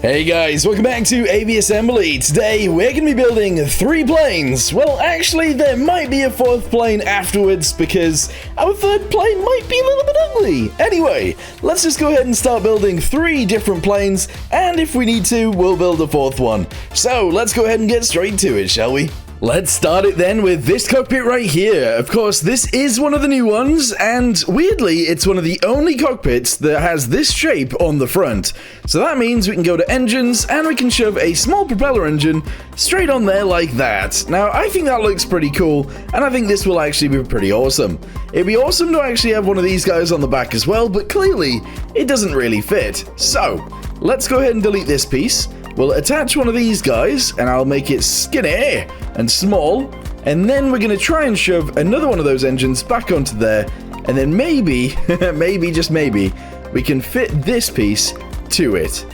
Hey guys, welcome back to Aviassembly. Today we're going to be building 3 planes. Well, actually there might be a 4th plane afterwards because our 3rd plane might be a little bit ugly. Anyway, let's just go ahead and start building 3 different planes, and if we need to, we'll build a 4th one. So let's go ahead and get straight to it, shall we? Let's start it then with this cockpit right here. Of course, this is one of the new ones, and weirdly, it's one of the only cockpits that has this shape on the front. So that means we can go to engines, and we can shove a small propeller engine straight on there like that. Now, I think that looks pretty cool, and I think this will actually be pretty awesome. It'd be awesome to actually have one of these guys on the back as well, but clearly, it doesn't really fit. So, let's go ahead and delete this piece. We'll attach one of these guys, and I'll make it skinny and small, and then we're going to try and shove another one of those engines back onto there, and then maybe, just maybe, we can fit this piece to it.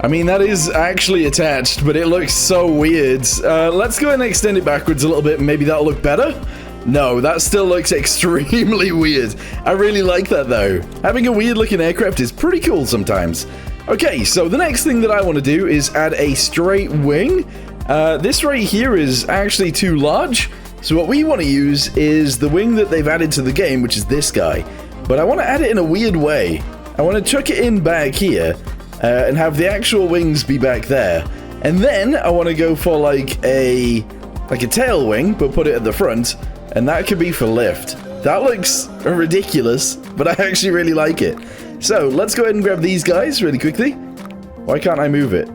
I mean, that is actually attached, but it looks so weird. Let's go ahead and extend it backwards a little bit, and maybe that'll look better. No, that still looks extremely weird. I really like that, though. Having a weird-looking aircraft is pretty cool sometimes. Okay, so the next thing that I want to do is add a straight wing. This right here is actually too large, so what we want to use is the wing that they've added to the game, which is this guy. But I want to add it in a weird way. I want to chuck it in back here, and have the actual wings be back there. And then I want to go for like a tail wing, but put it at the front, and that could be for lift. That looks ridiculous, but I actually really like it. So, let's go ahead and grab these guys really quickly. Why can't I move it?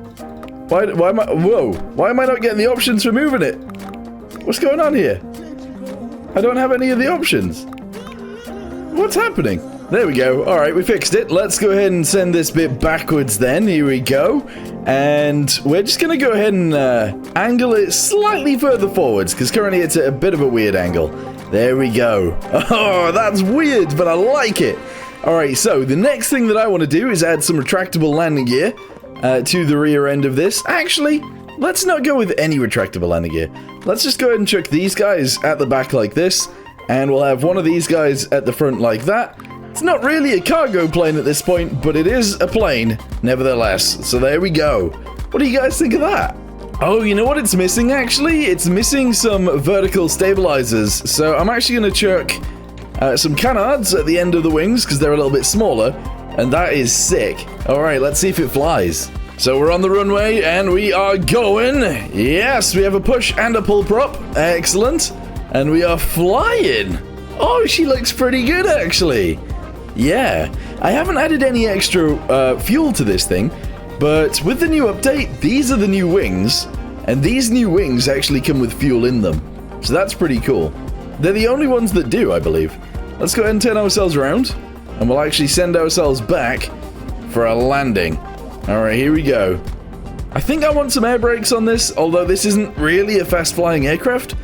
Why am I not getting the options for moving it? What's going on here? I don't have any of the options. What's happening? There we go. Alright, we fixed it. Let's go ahead and send this bit backwards then. Here we go. And we're just going to go ahead and angle it slightly further forwards, because currently it's at a bit of a weird angle. There we go. Oh, that's weird, but I like it. Alright, so the next thing that I want to do is add some retractable landing gear to the rear end of this. Actually, let's not go with any retractable landing gear. Let's just go ahead and chuck these guys at the back like this, and we'll have one of these guys at the front like that. It's not really a cargo plane at this point, but it is a plane, nevertheless. So there we go. What do you guys think of that? Oh, you know what it's missing, actually? It's missing some vertical stabilizers. So I'm actually going to chuck some canards at the end of the wings because they're a little bit smaller, and that is sick. Alright, let's see if it flies. So we're on the runway and we are going. Yes, we have a push and a pull prop. Excellent. And we are flying. Oh, she looks pretty good actually. Yeah, I haven't added any extra fuel to this thing, but with the new update, these are the new wings, and these new wings actually come with fuel in them. So that's pretty cool. They're the only ones that do, I believe. Let's go ahead and turn ourselves around, and we'll actually send ourselves back for a landing. Alright, here we go. I think I want some air brakes on this, although this isn't really a fast-flying aircraft,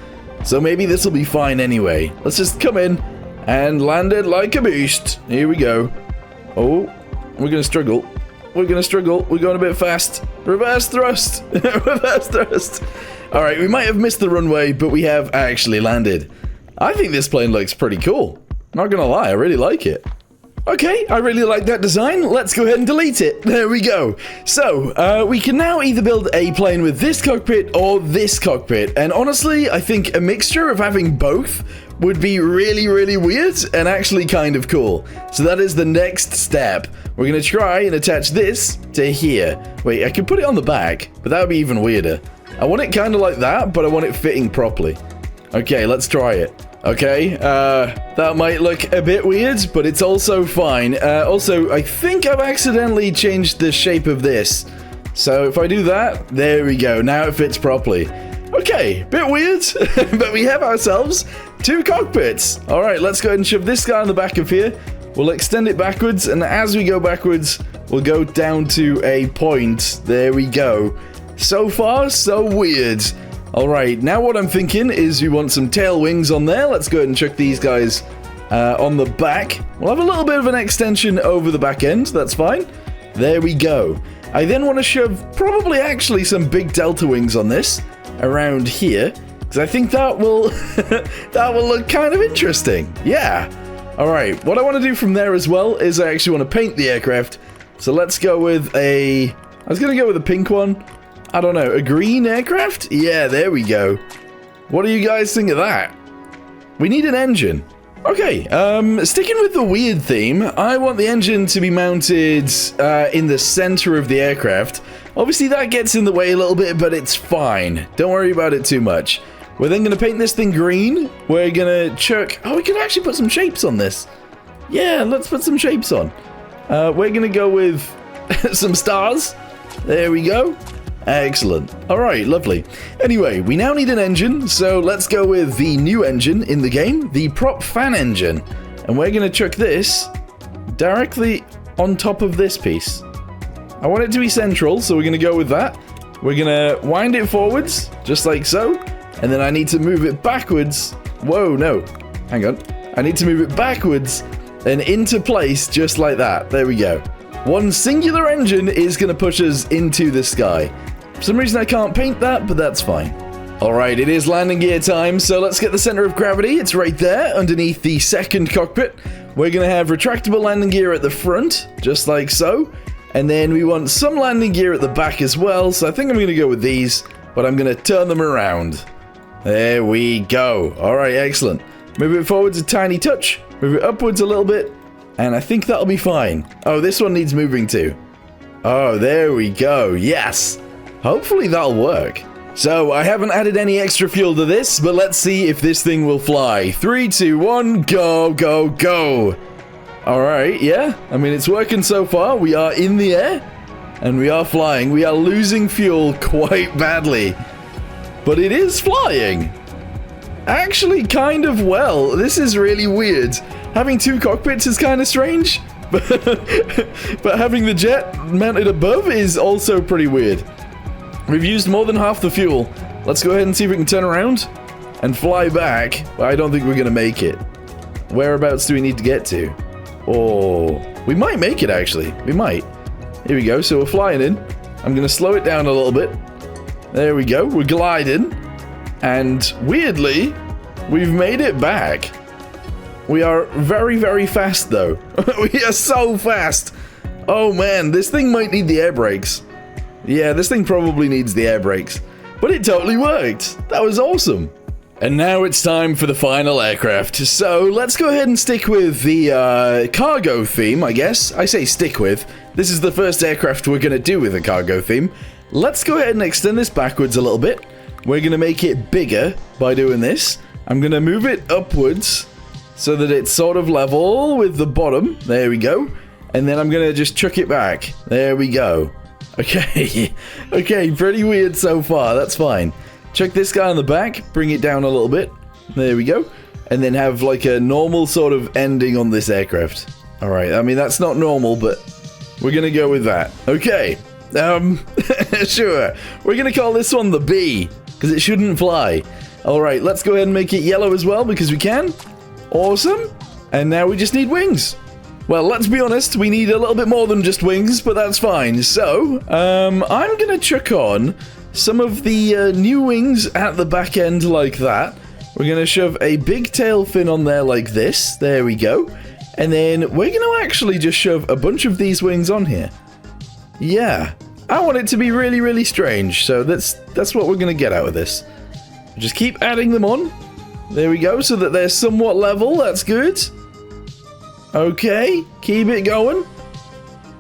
so maybe this will be fine anyway. Let's just come in and land it like a beast. Here we go. Oh, we're gonna struggle. We're gonna struggle. We're going a bit fast. Reverse thrust. Reverse thrust. Alright, we might have missed the runway, but we have actually landed. I think this plane looks pretty cool. Not gonna lie, I really like it. Okay, I really like that design. Let's go ahead and delete it. There we go. So, we can now either build a plane with this cockpit or this cockpit. And honestly, I think a mixture of having both would be really, really weird and actually kind of cool. So that is the next step. We're going to try and attach this to here. Wait, I could put it on the back, but that would be even weirder. I want it kind of like that, but I want it fitting properly. Okay, let's try it. Okay, that might look a bit weird, but it's also fine. Also, I think I've accidentally changed the shape of this. So if I do that, there we go. Now it fits properly. Okay, bit weird, but we have ourselves 2 cockpits. All right, let's go ahead and shove this guy on the back of here. We'll extend it backwards, and as we go backwards, we'll go down to a point. There we go. So far, so weird. Alright, now what I'm thinking is we want some tail wings on there. Let's go ahead and chuck these guys on the back. We'll have a little bit of an extension over the back end. That's fine. There we go. I then want to shove probably actually some big delta wings on this around here, because I think that will that will look kind of interesting. Yeah. Alright, what I want to do from there as well is I actually want to paint the aircraft. So let's go with a I was going to go with a pink one. I don't know. A green aircraft? Yeah, there we go. What do you guys think of that? We need an engine. Okay, sticking with the weird theme, I want the engine to be mounted in the center of the aircraft. Obviously, that gets in the way a little bit, but it's fine. Don't worry about it too much. We're then going to paint this thing green. We're going to chuck... Oh, we could actually put some shapes on this. Yeah, let's put some shapes on. We're going to go with some stars. There we go. Excellent. All right, lovely. Anyway, we now need an engine, so let's go with the new engine in the game, the prop fan engine. And we're going to chuck this directly on top of this piece. I want it to be central, so we're going to go with that. We're going to wind it forwards, just like so. And then I need to move it backwards. Whoa, no. Hang on. I need to move it backwards and into place just like that. There we go. One singular engine is going to push us into the sky. For some reason I can't paint that, but that's fine. Alright, it is landing gear time, so let's get the center of gravity. It's right there, underneath the second cockpit. We're going to have retractable landing gear at the front, just like so. And then we want some landing gear at the back as well, so I think I'm going to go with these, but I'm going to turn them around. There we go. Alright, excellent. Move it forwards a tiny touch, move it upwards a little bit, and I think that'll be fine. Oh, this one needs moving too. Oh, there we go. Yes. Hopefully that'll work. So, I haven't added any extra fuel to this, but let's see if this thing will fly. 3, 2, 1, go, go, go. Alright, yeah. I mean, it's working so far. We are in the air, and we are flying. We are losing fuel quite badly. But it is flying. Actually, kind of well. This is really weird. Having two cockpits is kind of strange, but having the jet mounted above is also pretty weird. We've used more than half the fuel. Let's go ahead and see if we can turn around and fly back. But I don't think we're going to make it. Whereabouts do we need to get to? Oh, we might make it, actually. We might. Here we go. So we're flying in. I'm going to slow it down a little bit. There we go. We're gliding. And weirdly, we've made it back. We are very, very fast, though. We are so fast. Oh, man. This thing might need the air brakes. Yeah, this thing probably needs the air brakes. But it totally worked. That was awesome. And now it's time for the final aircraft. So let's go ahead and stick with the cargo theme, I guess. I say stick with. This is the first aircraft we're going to do with a cargo theme. Let's go ahead and extend this backwards a little bit. We're going to make it bigger by doing this. I'm going to move it upwards so that it's sort of level with the bottom. There we go. And then I'm going to just chuck it back. There we go. Okay. Okay, pretty weird so far. That's fine. Chuck this guy on the back. Bring it down a little bit. There we go. And then have like a normal sort of ending on this aircraft. Alright, I mean, that's not normal, but we're going to go with that. Okay. Sure. We're going to call this one the B, because it shouldn't fly. Alright, let's go ahead and make it yellow as well, because we can. Awesome. And now we just need wings. Well, let's be honest, we need a little bit more than just wings, but that's fine. So, I'm going to chuck on some of the new wings at the back end like that. We're going to shove a big tail fin on there like this. There we go. And then we're going to actually just shove a bunch of these wings on here. Yeah, I want it to be really, really strange. So that's what we're going to get out of this. Just keep adding them on. There we go, so that they're somewhat level. That's good. Okay, keep it going.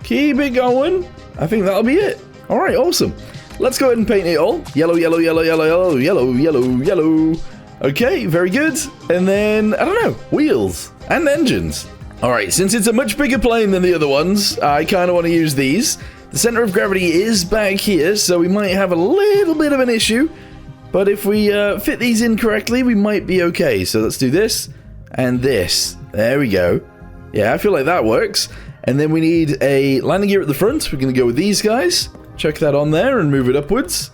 Keep it going. I think that'll be it. All right, awesome. Let's go ahead and paint it all. Yellow, yellow, yellow, yellow, yellow, yellow, yellow, yellow. Okay, very good. And then, I don't know, wheels and engines. All right, since it's a much bigger plane than the other ones, I kind of want to use these. The center of gravity is back here, so we might have a little bit of an issue. But if we fit these in correctly, we might be okay. So let's do this and this. There we go. Yeah, I feel like that works. And then we need a landing gear at the front. We're going to go with these guys. Chuck that on there and move it upwards.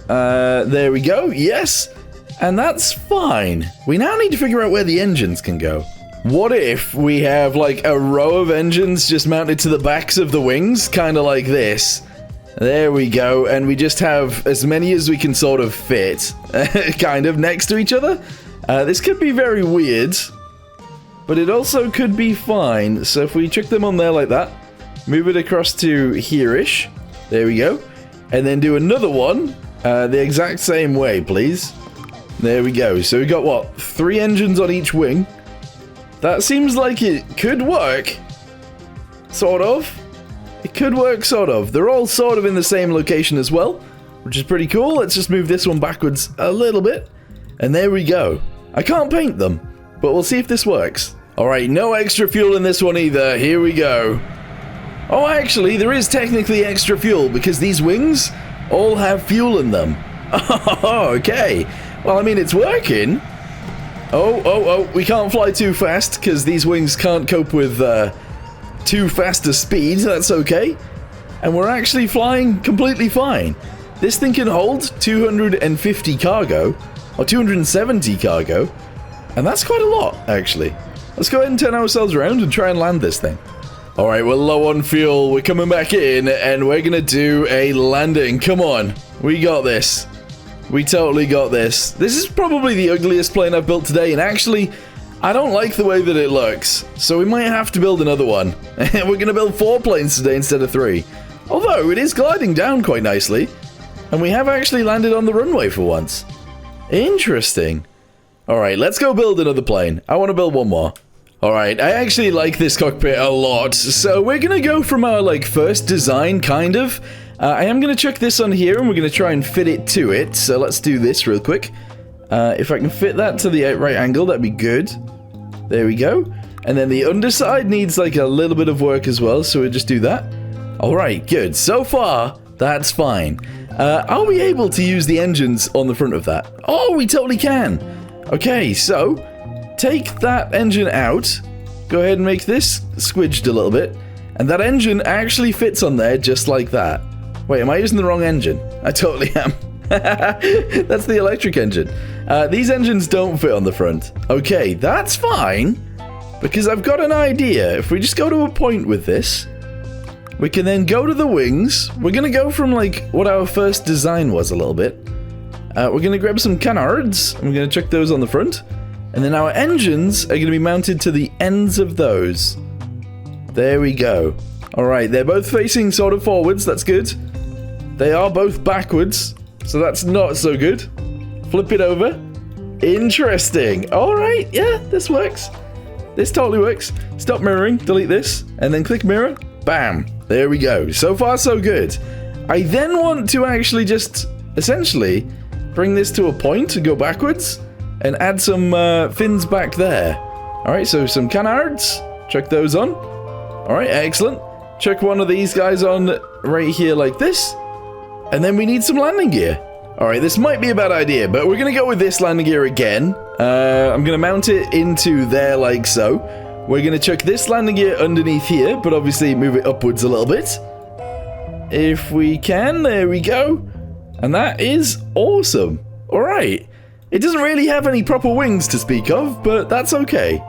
There we go. Yes. And that's fine. We now need to figure out where the engines can go. What if we have like a row of engines just mounted to the backs of the wings? Kind of like this. There we go. And we just have as many as we can sort of fit. Kind of next to each other. This could be very weird. But it also could be fine. So if we chuck them on there like that, Move it across to here-ish. There we go. And then do another one the exact same way, please. There we go. So we got, what, 3 engines on each wing. That seems like it could work. Sort of. It could work, sort of. They're all sort of in the same location as well, which is pretty cool. Let's just move this one backwards a little bit. And there we go. I can't paint them, but we'll see if this works. Alright, no extra fuel in this one either. Here we go. Oh, actually, there is technically extra fuel because these wings all have fuel in them. Oh, okay. Well, I mean, it's working. Oh, we can't fly too fast because these wings can't cope with too fast a speed. That's okay. And we're actually flying completely fine. This thing can hold 250 cargo, or 270 cargo, and that's quite a lot, actually. Let's go ahead and turn ourselves around and try and land this thing. Alright, we're low on fuel. We're coming back in, and we're gonna do a landing. Come on. We got this. We totally got this. This is probably the ugliest plane I've built today, and actually, I don't like the way that it looks. So we might have to build another one. We're gonna build 4 planes today instead of 3. Although, it is gliding down quite nicely. And we have actually landed on the runway for once. Interesting. Alright, let's go build another plane. I want to build one more. Alright, I actually like this cockpit a lot, so we're gonna go from our, like, first design, kind of. I am gonna chuck this on here, and we're gonna try and fit it to it, so let's do this real quick. If I can fit that to the right angle, that'd be good. There we go. And then the underside needs, like, a little bit of work as well, so we'll just do that. Alright, good. So far, that's fine. Are we able to use the engines on the front of that? Oh, we totally can! Okay, so take that engine out, go ahead and make this squidged a little bit, and that engine actually fits on there just like that. Wait, am I using the wrong engine? I totally am. That's the electric engine. These engines don't fit on the front. Okay, that's fine, because I've got an idea. If we just go to a point with this, we can then go to the wings. We're going to go from, like, what our first design was a little bit. We're going to grab some canards, and we're going to chuck those on the front. And then our engines are going to be mounted to the ends of those. There we go. Alright, they're both facing sort of forwards, that's good. They are both backwards, so that's not so good. Flip it over. Interesting. Alright, yeah, this works. This totally works. Stop mirroring, delete this, and then click mirror. Bam. There we go. So far, so good. I then want to actually just, essentially, bring this to a point and go backwards. And add some fins back there. Alright, so some canards. Chuck those on. Alright, excellent. Chuck one of these guys on right here like this. And then we need some landing gear. Alright, this might be a bad idea, but we're going to go with this landing gear again. I'm going to mount it into there like so. We're going to chuck this landing gear underneath here, but obviously move it upwards a little bit. If we can, there we go. And that is awesome. Alright. It doesn't really have any proper wings to speak of, but that's okay.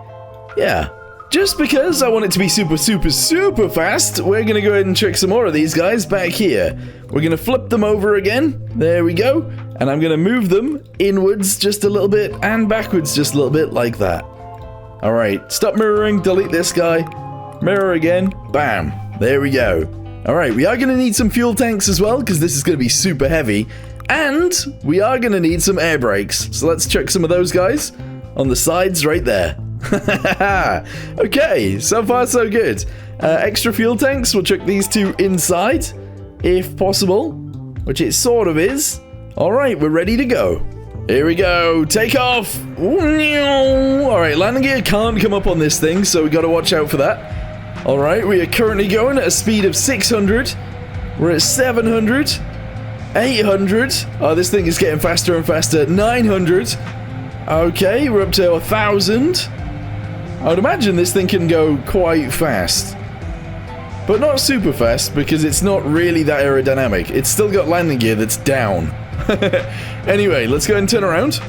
Yeah. Just because I want it to be super, super, super fast, we're going to go ahead and chuck some more of these guys back here. We're going to flip them over again. There we go. And I'm going to move them inwards just a little bit and backwards just a little bit like that. Alright, stop mirroring, delete this guy. Mirror again. Bam. There we go. Alright, we are going to need some fuel tanks as well, because this is going to be super heavy. And we are going to need some air brakes. So let's chuck some of those guys on the sides right there. Okay, so far so good. Extra fuel tanks, we'll chuck these 2 inside, if possible, which it sort of is. Alright, we're ready to go. Here we go, take off. Alright, landing gear can't come up on this thing, so we got to watch out for that. Alright, we are currently going at a speed of 600. We're at 700. 800. Oh, this thing is getting faster and faster. 900. Okay, we're up to 1,000. I would imagine this thing can go quite fast. But not super fast, because it's not really that aerodynamic. It's still got landing gear that's down. Anyway, let's go and turn around.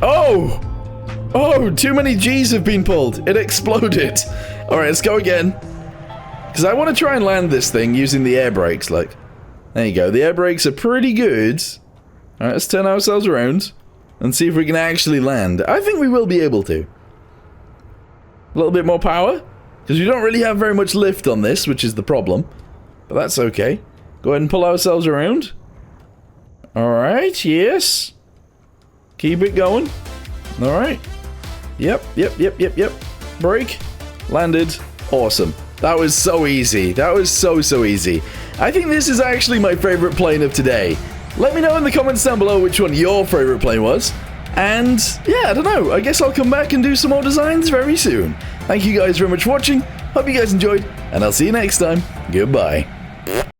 Oh! Oh, too many G's have been pulled. It exploded. Alright, let's go again. Because I want to try and land this thing using the air brakes, like. There you go. The air brakes are pretty good. Alright, let's turn ourselves around and see if we can actually land. I think we will be able to. A little bit more power. because we don't really have very much lift on this, which is the problem. But that's okay. Go ahead and pull ourselves around. Alright, yes. Keep it going. Alright. Yep. Brake. Landed. Awesome. That was so easy. That was so easy. I think this is actually my favorite plane of today. Let me know in the comments down below which one your favorite plane was. And yeah, I don't know. I guess I'll come back and do some more designs very soon. Thank you guys very much for watching. Hope you guys enjoyed, and I'll see you next time. Goodbye.